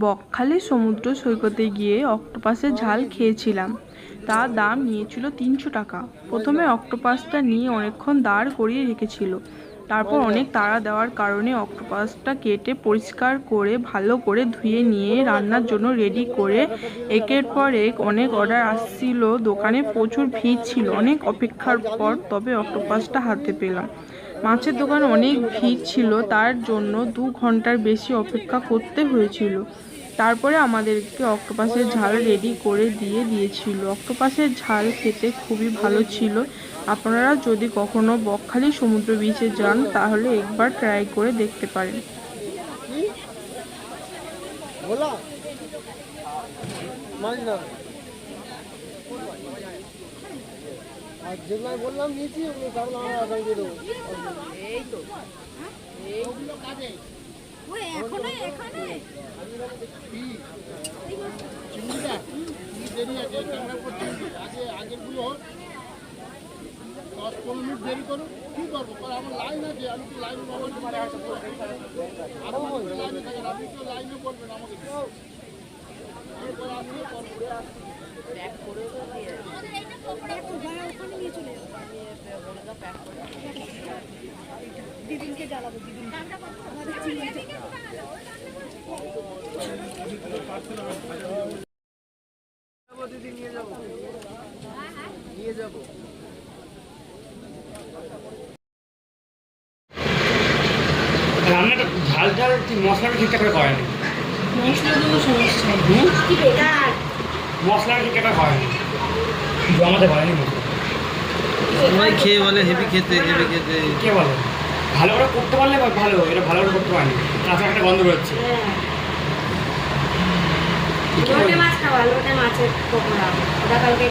বকখালি সমুদ্র সৈকতে গিয়ে অক্টোপাসের ঝাল খেয়েছিলাম। তার দাম নিয়েছিল 300 টাকা। প্রথমে অক্টোপাসটা নিয়ে অনেকক্ষণ দাঁড় করিয়ে রেখেছিল। তারপর অনেক তাড়া দেওয়ার কারণে অক্টোপাসটা কেটে পরিষ্কার করে ভালো করে ধুয়ে নিয়ে রান্নার জন্য রেডি করে একের পর এক অনেক অর্ডার আসছিল। দোকানে প্রচুর ভিড় ছিল। অনেক অপেক্ষার পর তবে অক্টোপাসটা হাতে পেলাম। মাছের দোকানে অনেক ভিড় ছিল, তার জন্য 2 ঘন্টার বেশি অপেক্ষা করতে হয়েছিল। তারপরে আমাদেরকে অক্টোপাসের ঝাল রেডি করে দিয়েছিল। অক্টোপাসের ঝাল খেতে খুবই ভালো ছিল। আপনারা যদি কখনো বকখালি সমুদ্র বিচে যান তাহলে একবার ট্রাই করে দেখতে পারেন। আর যেগুলো বললাম নিয়েছি ওগুলো তাহলে আমার আগামী দিয়ে দেবো। এই তো এইগুলো কাজে ওই এখনো এখানে চিংড়িটা কি দেরি আছে ক্যামেরা করতে আগে আগেরগুলো 10-15 মিনিট দেরি করুন। কি করবো আমার লাইন আছে, আমি তো লাইন মোবাইল আরো লাইনে থাকেন, আপনি তো লাইনে বলবেন আমাকে দিদিনকে জ্বালাবো। দিদিন দিদি নিয়ে যাবো নিয়ে যাবো। রান্নাটা ঝাল ঝাল মশলাটা ঠিকঠাক করে করেনি। মশলাটা ঠিকঠাক করেনি, জমাতে পারেনি মশলা। সবাই খেয়ে বলে হেভি খেতে হেভি খেতে। কে বলে ভালো করে করতে পারলে ভালো, এটা ভালো করে করতে পারেনি, কাঁচা একটা গন্ধ বেরোচ্ছে। লোটে মাছ খাওয়া, লোটে মাছের পকোড়া ওটা কালকে